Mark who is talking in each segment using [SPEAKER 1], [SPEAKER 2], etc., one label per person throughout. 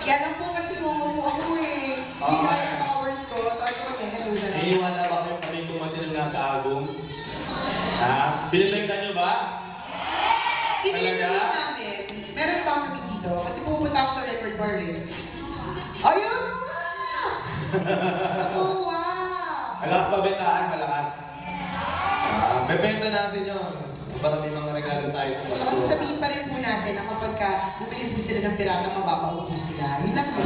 [SPEAKER 1] Kaya lang po kasi umupo ako eh. Hindi kaya yung powers ko. Sabi ko hello na lang.
[SPEAKER 2] Wala ba kayong kami kumati ng nasa album? Ha? Binibenta nyo ba?
[SPEAKER 1] Talaga? Namin. Meron pa kami dito. Kasi pupunta ako sa record bar eh. Ayun! Oh, wow!
[SPEAKER 2] Malakas pa bentahan, malakas. Bebenta natin yun. Para may mga regalo tayo.
[SPEAKER 1] So, sabihin pa rin po natin na kapag bumili po sila ng pirata, mapapaupo sila. Yun lang po.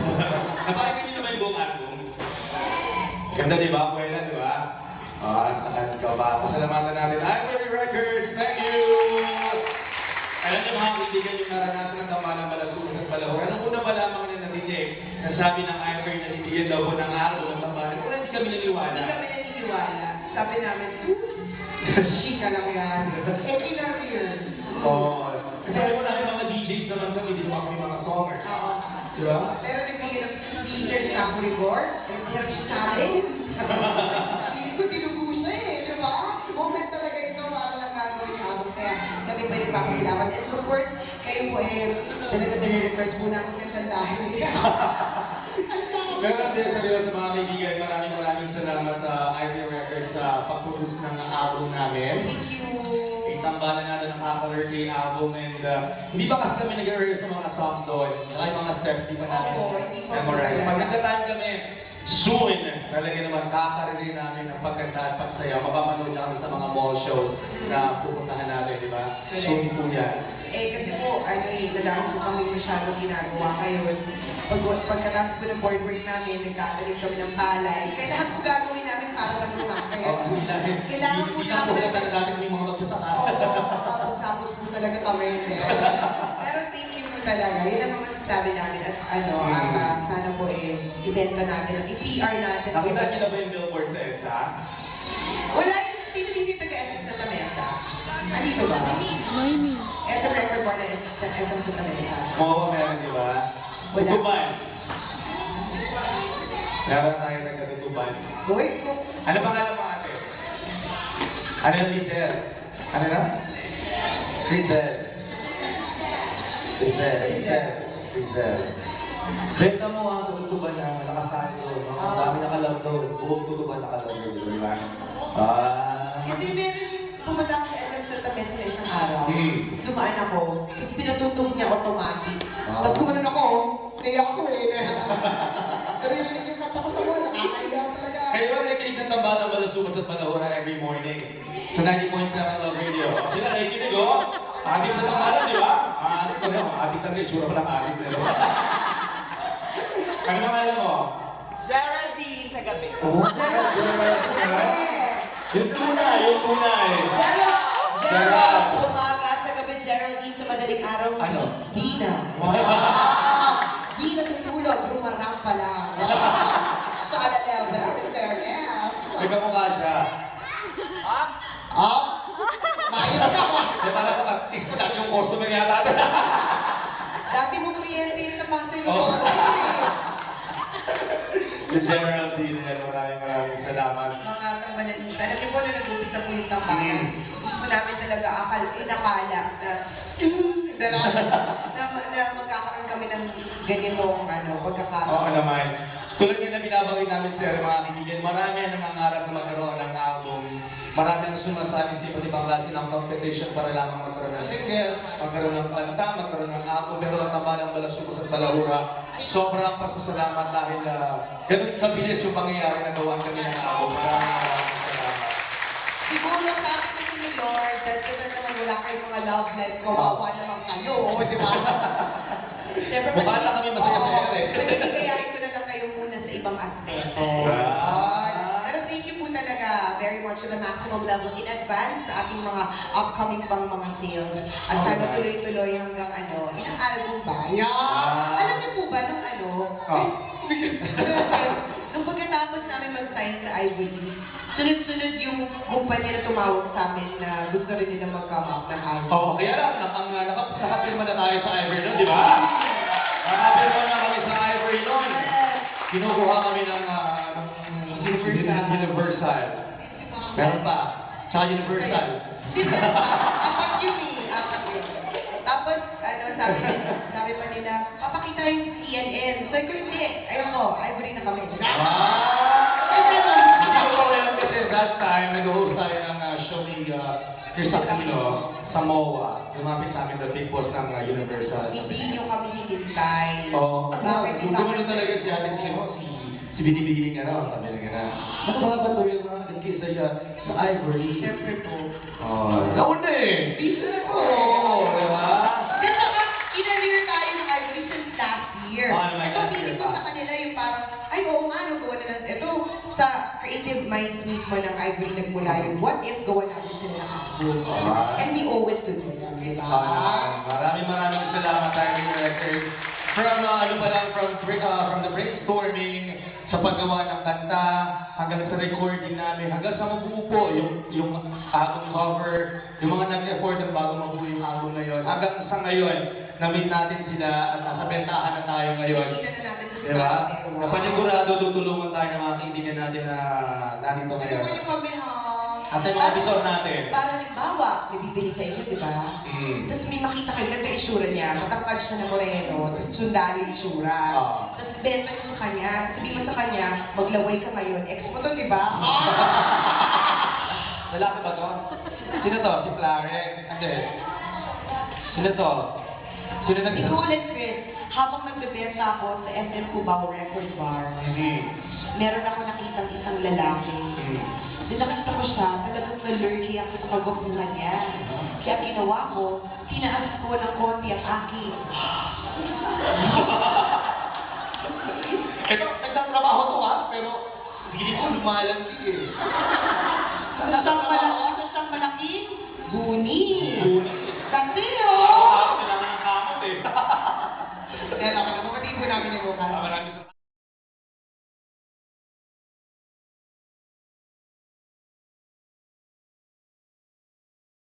[SPEAKER 2] Napakinggan nyo naman yung buong album. Ganda diba? Kuwela diba? Saan ka ba? Pasalamatan natin. Ivory Records, thank you! Alam niyo mga kaibigan yung naranasan ng Kamanang Balasugan at Balahura. Nung una pa lamang na DJ, nasabi ng Ivory na ibigyan daw po ng album ng Kamanang. Pero hindi kami naniwala.
[SPEAKER 1] Hindi kami naniniwala. Sabi namin, chika lang yan. Eh, kinarier.
[SPEAKER 2] Oo. Kasi alam mo namin mga DJs naman kami, di ba kami mga songers.
[SPEAKER 1] Oo.
[SPEAKER 2] Diba?
[SPEAKER 1] Pero nagbigay ng speakers na ako record, pero sa akin. Hindi ko tinubo siya eh, di ba? Moment talaga ito, para lang gagawin yung album. Kaya kami pa yung pakilaban. And of course, kayo po eh, talaga nire-record po namin ng sandahin.
[SPEAKER 2] Pero din sa mga kaibigan, maraming salamat sa Ivory Records sa pag-produce ng album namin.
[SPEAKER 1] Thank you.
[SPEAKER 2] Tambalan natin ang Happy album and hindi pa kasi kami nag-rehearse sa mga songs doon. Yung mga steps, di pa namin memorize. Magkakataan kami soon. Talaga naman, kakaririn namin ang pagkanta at pagsayaw. Mapapanood namin sa mga mall shows na pupuntahan natin, di ba? Soon po yan.
[SPEAKER 1] Eh, kasi po, nadaan po kami masyadong ginagawa ngayon. Pagkatapos po ng board break namin, nagkakalit kami ng palay. Kaya lahat po gagawin namin para lang lumakay. Kailangan po namin.
[SPEAKER 2] Hindi na natin may mga magsasaka.
[SPEAKER 1] Tapos po talaga kami. Pero thank you po talaga. Yun ang mga sabi namin. At sana po ibenta natin. I-PR natin.
[SPEAKER 2] Nakita niyo na ba yung billboard sa EDSA?
[SPEAKER 1] Wala yung sino taga-essence na lamesa. Andito ba?
[SPEAKER 3] Noemi.
[SPEAKER 1] Ito record bar na essence sa lamesa.
[SPEAKER 2] Oo, meron di ba? Tutuban. Meron tayo nagkatutuban.
[SPEAKER 1] Uy,
[SPEAKER 2] Ano pangalan mo ate? Ano yung Rizel? Ano na? Rizel. Benta mo ang tutuban na malakas tayo. Ang dami nakalab doon. Buong tutuban nakalab doon. Di ba?
[SPEAKER 1] Kasi meron pumunta ako sa essence sa lamesa sa isang araw. Dumaan ako. Tapos pinatutog niya automatic. Tapos kumanan ako. Naiyak ako eh. Pero yung kanta ko sa wala, nakakaiyak talaga.
[SPEAKER 2] Kayo ang nakikinig ng Tambalang Balasugan at Balahura every morning. Sa 90.7 Love Radio. Sila nakikinig o? Adik sa Tambalang, di ba? Adik ko rin. Adik na rin. Sura pa lang adik na rin. Ano mga alam mo?
[SPEAKER 1] Geraldine sa gabi.
[SPEAKER 2] Oo. Yung tunay.
[SPEAKER 1] Gerald! Umaga sa gabi, Geraldine sa madaling araw.
[SPEAKER 2] Ano?
[SPEAKER 1] Dina. Di natutulog, rumarap pa lang. Sa level, fairness.
[SPEAKER 2] May kamukha siya.
[SPEAKER 1] Mayroon ako.
[SPEAKER 2] Parang mag-tiktak yung customer yata.
[SPEAKER 1] Dati mo kliyente sa pasay
[SPEAKER 2] Oo.
[SPEAKER 1] mo.
[SPEAKER 2] The General Dean, maraming salamat.
[SPEAKER 1] Mga kamanalita. Alam niyo po na nag-upisa po yung tambayan. Gusto namin talaga nakala na magkakaroon kami ng ganitong pagkakaroon.
[SPEAKER 2] Oo naman. Tulad nga na binabagay namin sir, mga kaibigan, marami ang nangangarap na magkaroon ng album. Marami ang sumasali sa iba't ibang klase ng competition para lamang magkaroon ng single, magkaroon ng kanta, magkaroon ng album, pero ang Tambalang Balasugan at Balahura, sobrang pasasalamat dahil ganun kabilis yung pangyayari na gawan kami ng album. Maraming salamat.
[SPEAKER 1] Siguro sa akin ni Lord, dahil kung naman wala kayong mga love life, kawawa naman kayo, di ba? Siyempre,
[SPEAKER 2] Mukha lang kami masaya-saya eh.
[SPEAKER 1] Pagkikayain ko na lang kayo muna sa ibang aspeto. Pero thank you po talaga very much to the maximum level in advance sa ating mga upcoming pang mga sales. At sana tuloy-tuloy hanggang ilang album ba? Yeah! Alam niyo po ba nung nung pagkatapos namin mag-sign sa Ivory, sunod-sunod yung kumpanya na tumawag sa amin na gusto rin nila mag-come up ng album.
[SPEAKER 2] Oo, kaya lang, nakapirma na tayo sa Ivory noon, di ba? Nakapirma na kami sa Ivory noon. Kinukuha kami ng Universal. Meron pa. Sa Universal.
[SPEAKER 1] Apat yun eh. Tapos, sabi pa nila, papakita yung CNN. Sabi ko, hindi. Ayoko, Ivory na kami.
[SPEAKER 2] Hindi ko pa alam kasi that time, nag-host tayo ng show ni Chris Aquino sa MOA. Lumapit sa amin the big boss ng Universal.
[SPEAKER 1] Hindi nyo kami hinintay.
[SPEAKER 2] Oo.
[SPEAKER 1] Bakit
[SPEAKER 2] Gumano talaga si Ate Simo, si Binibining sabi na gano'n. Ano ba ba ito yung mga nag-kisa siya sa Ivory?
[SPEAKER 1] Siyempre po.
[SPEAKER 2] Oh, nauna eh! Isa ko! Di ba?
[SPEAKER 1] Kasi saka, in-rear tayo ng Ivory since last year.
[SPEAKER 2] Oh, my
[SPEAKER 1] So,
[SPEAKER 2] last
[SPEAKER 1] feeling
[SPEAKER 2] year
[SPEAKER 1] ko
[SPEAKER 2] pa.
[SPEAKER 1] sa kanila yung parang, ay, oo nga, no, gawa na lang. Ito, sa creative minds mismo ng Ivory nagmula yung what if gawa natin sila ng Apple.
[SPEAKER 2] Alright.
[SPEAKER 1] And we owe it to them, di ba?
[SPEAKER 2] Maraming salamat tayo ni Director. From from the brainstorming, sa paggawa ng kanta, hanggang sa recording namin, hanggang sa mabuo po yung album cover, yung mga nag-effort ng bago mabuo yung album na yun. Hanggang sa ngayon, na-meet natin sila at nasa bentahan na tayo ngayon.
[SPEAKER 1] Hindi na natin sa
[SPEAKER 2] Diba? Napanigurado, tutulungan tayo ng mga kaibigan natin na narito ngayon.
[SPEAKER 1] Tulungan niyo kami, ha?
[SPEAKER 2] At yung mga episode natin.
[SPEAKER 1] Para halimbawa, may bibili sa inyo, di ba?
[SPEAKER 2] Mm.
[SPEAKER 1] Tapos may makita kayo, ganda yung itsura niya, matangkad siya na moreno, tapos sundalo yung itsura.
[SPEAKER 2] Ah.
[SPEAKER 1] Tapos benta niyo sa kanya, sabi mo sa kanya, maglaway ka ngayon, ex mo to, di ba?
[SPEAKER 2] Lalaki ba to? Sino to? Si Clarence? Hindi. Sino to? Sino nag-
[SPEAKER 1] Ikaw ulit, Chris, habang nagbebenta ako sa SM Cubao Record Bar, meron ako nakitang isang lalaki. Di nakita ko siya, talagang na-lurky ako sa kagwapuhan niya. Kaya ginawa ko, tinaas ko ng konti ang aking.
[SPEAKER 2] Ito, nagtatrabaho to pero hindi ko lumalang eh.
[SPEAKER 1] Sa malaking guni. Kasi
[SPEAKER 2] Ako sila ng kamot eh.
[SPEAKER 1] Kaya naman, kapatid ko namin yung bukas.
[SPEAKER 2] Maraming